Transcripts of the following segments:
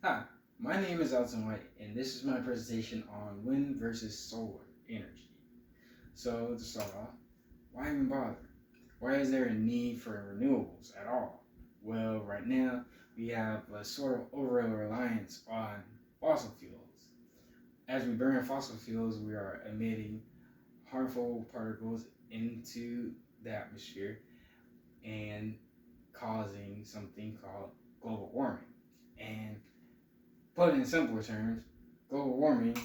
Hi, my name is Alton White, and this is my presentation on wind versus solar energy. So, to start off, why even bother? Why is there a need for renewables at all? Well, right now, we have a sort of over reliance on fossil fuels. As we burn fossil fuels, we are emitting harmful particles into the atmosphere and causing something called global warming. And put in simpler terms, global warming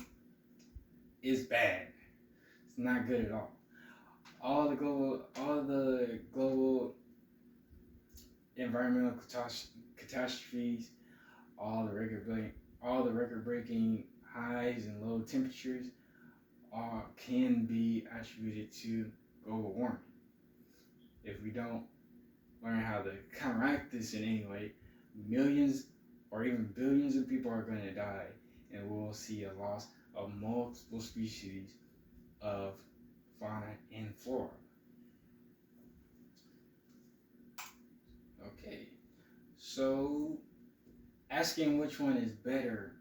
is bad. It's not good at all. All the global environmental catastrophes, all the record-breaking highs and low temperatures, can be attributed to global warming. If we don't learn how to counteract this in any way, millions or even billions of people are going to die, and we'll see a loss of multiple species of fauna and flora. Okay, so asking which one is better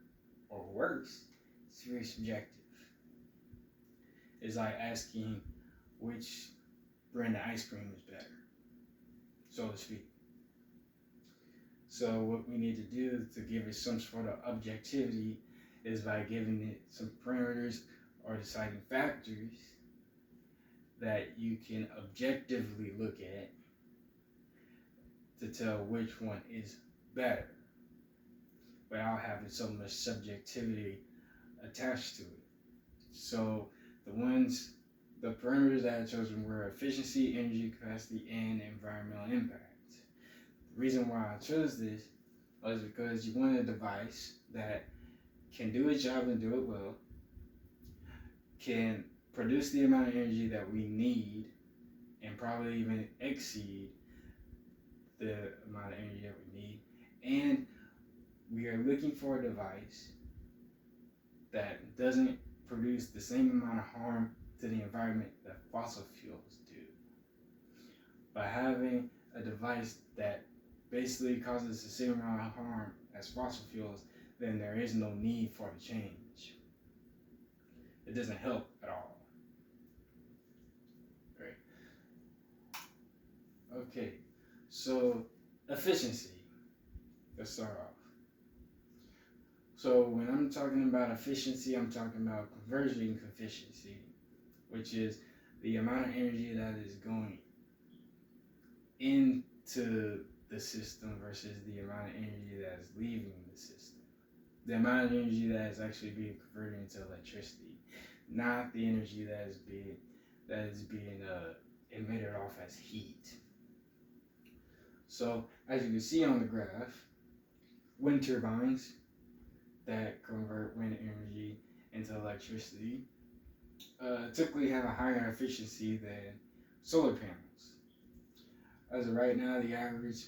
or worse is very subjective. It's like asking which brand of ice cream is better, so to speak. So what we need to do to give it some sort of objectivity is by giving it some parameters or deciding factors that you can objectively look at to tell which one is better without having so much subjectivity attached to it. So the parameters that I chosen were efficiency, energy capacity, and environmental impact. The reason why I chose this was because you want a device that can do its job and do it well, can produce the amount of energy that we need, and probably even exceed the amount of energy that we need. And we are looking for a device that doesn't produce the same amount of harm to the environment that fossil fuels do. By having a device that basically causes the same amount of harm as fossil fuels, then there is no need for the change. It doesn't help at all. Right. Okay. So efficiency. Let's start off. So when I'm talking about efficiency, I'm talking about conversion efficiency, which is the amount of energy that is going into the system versus the amount of energy that is leaving the system. The amount of energy that is actually being converted into electricity, not the energy that is being emitted off as heat. So as you can see on the graph, wind turbines that convert wind energy into electricity typically have a higher efficiency than solar panels. As of right now, the average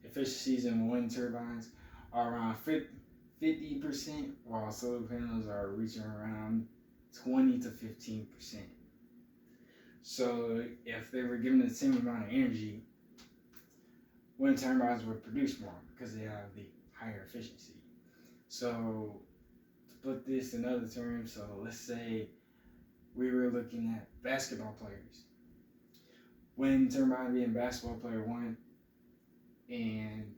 efficiencies in wind turbines are around 50%, while solar panels are reaching around 20 to 15%. So if they were given the same amount of energy, wind turbines would produce more because they have the higher efficiency. So to put this in other terms, so let's say we were looking at basketball players. Wind turbine being basketball player one and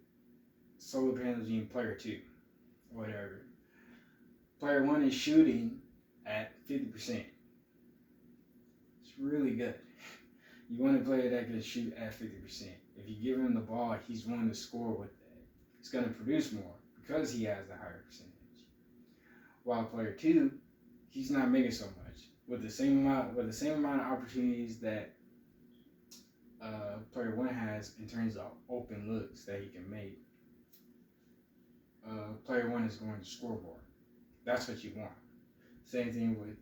solar panels being player two, whatever. Player one is shooting at 50%. It's really good. You want a player that can shoot at 50%. If you give him the ball, he's going to score with that. He's going to produce more because he has the higher percentage. While player two, he's not making so much with the same amount of opportunities that player one has in terms of open looks that he can make. Player one is going to score more. That's what you want. Same thing with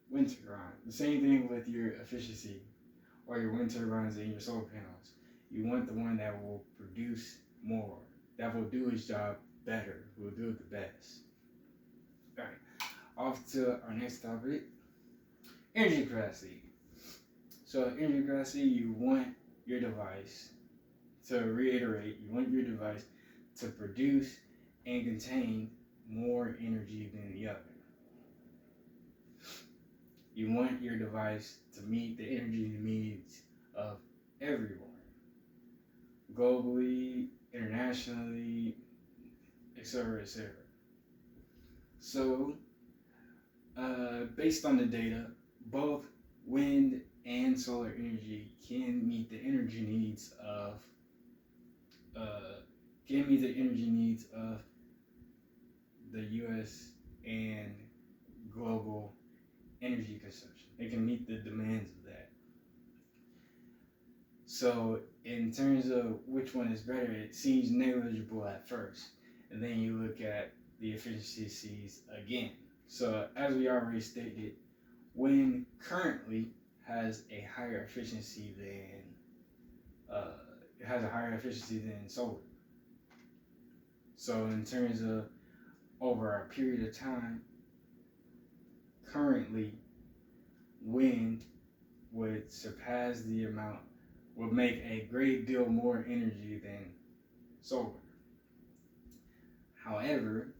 wind turbine. The same thing with your efficiency or your wind turbines and your solar panels. You want the one that will produce more, that will do its job better, will do it the best. All right, off to our next topic, energy capacity. So energy capacity, you want your device, to reiterate, you want your device to produce and contain more energy than the other. You want your device to meet the energy needs of everyone, globally, internationally, etc., etc. So, based on the data, both wind and solar energy can meet the energy needs of the U.S. and global energy consumption. It can meet the demands of that. So, in terms of which one is better, it seems negligible at first, and then you look at the efficiencies again. So, as we already stated, wind currently has a higher efficiency than solar. So, in terms of over a period of time, currently, wind would make a great deal more energy than solar. However,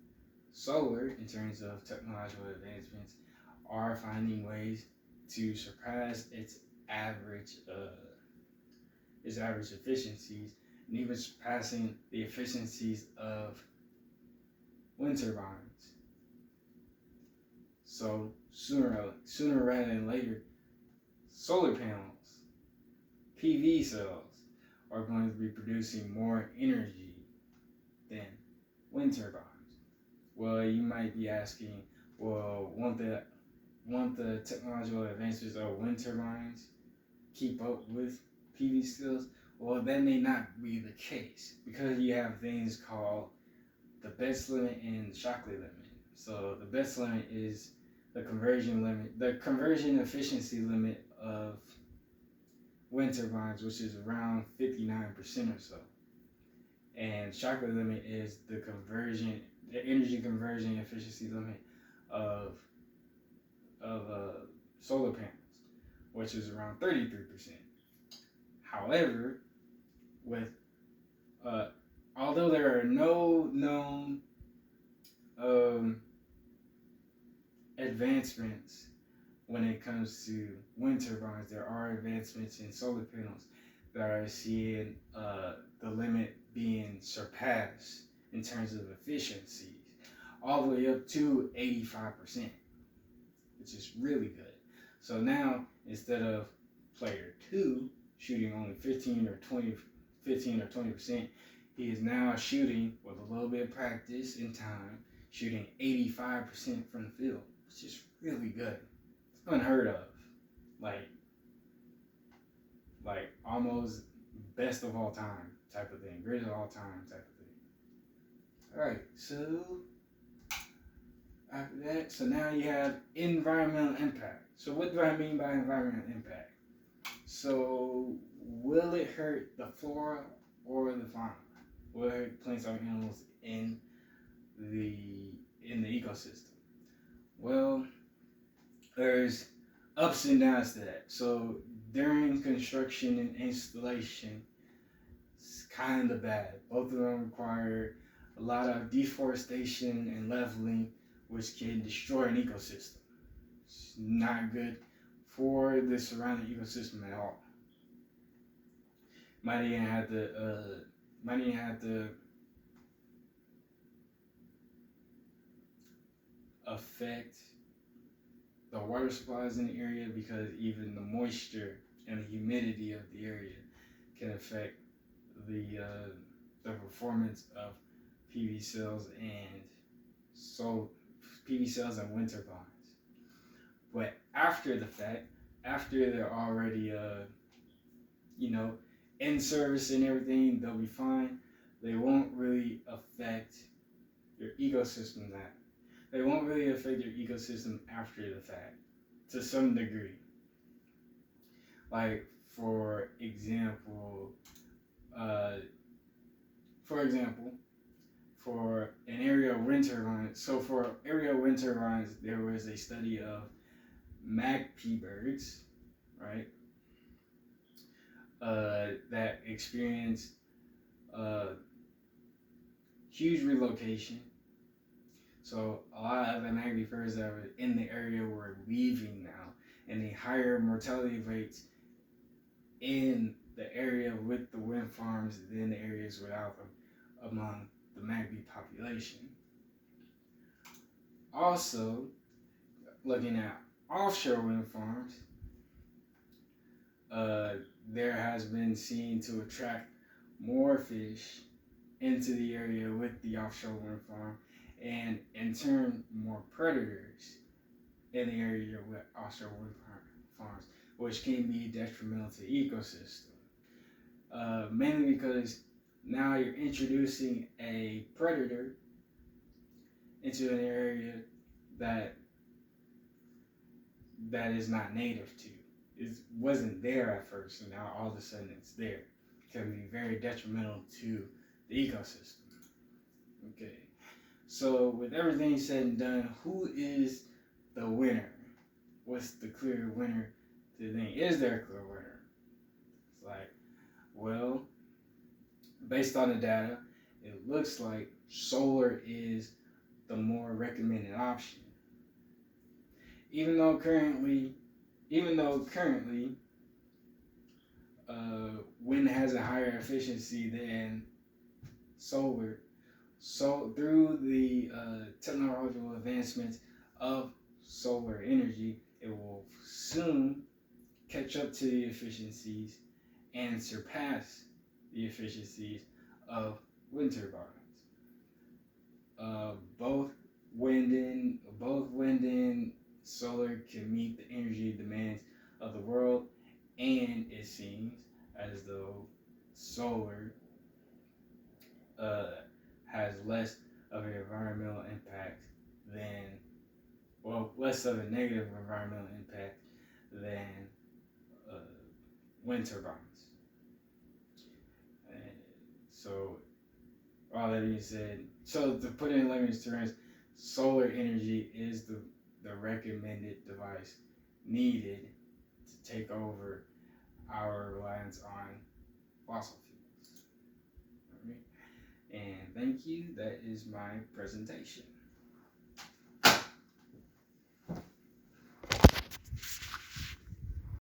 solar, in terms of technological advancements, are finding ways to surpass its average efficiencies, and even surpassing the efficiencies of wind turbines. So sooner rather than later, solar panels, PV cells, are going to be producing more energy than wind turbines. Well, you might be asking, well, won't the technological advances of wind turbines keep up with PV cells? Well, that may not be the case, because you have things called the Betz limit and the Shockley limit. So the Betz limit is the conversion efficiency limit of wind turbines, which is around 59% or so. And Shockley limit is the energy conversion efficiency limit of solar panels, which is around 33%. However, with although there are no known advancements when it comes to wind turbines, there are advancements in solar panels that are seeing the limit being surpassed in terms of efficiencies, all the way up to 85%, which is really good. So now, instead of player 2 shooting only 15 or 20%, he is now shooting, with a little bit of practice and time, shooting 85% from the field, which is really good. It's unheard of. Like almost best of all time type of thing, greatest of all time type of thing. All right, so after that, so now you have environmental impact. So what do I mean by environmental impact? So will it hurt the flora or the fauna? Will it hurt plants or animals in the ecosystem? Well, there's ups and downs to that. So during construction and installation, it's kind of bad. Both of them require a lot of deforestation and leveling, which can destroy an ecosystem. It's not good for the surrounding ecosystem at all. Might even have to affect the water supplies in the area, because even the moisture and the humidity of the area can affect the performance of PV cells and wind turbines. But after the fact, after they're already in service and everything, they'll be fine. They won't really affect your ecosystem They won't really affect your ecosystem after the fact, to some degree. Like, for example, for an area of wind turbines. So for area of wind turbines, there was a study of magpie birds, right? That experience huge relocation. So a lot of the Niagara birds that were in the area were leaving now, and the higher mortality rates in the area with the wind farms than the areas without them among the Magpie population. Also, looking at offshore wind farms, there has been seen to attract more fish into the area with the offshore wind farm, and in turn more predators in the area with offshore wind farms, which can be detrimental to the ecosystem. Mainly because now you're introducing a predator into an area that is not native to. It wasn't there at first, and now all of a sudden it's there. It can be very detrimental to the ecosystem. Okay, so with everything said and done, who is the winner? What's the clear winner to the thing? Is there a clear winner? It's like, well, based on the data, it looks like solar is the more recommended option. Even though currently, wind has a higher efficiency than solar, so through the technological advancements of solar energy, it will soon catch up to the efficiencies and surpass the efficiencies of wind turbines. Both wind and solar can meet the energy demands of the world, and it seems as though solar has less of an environmental impact than, less of a negative environmental impact than wind turbines. And so, all that being said, so to put it in layman's terms, solar energy is the recommended device needed to take over our reliance on fossil fuels. All right? And thank you. That is my presentation.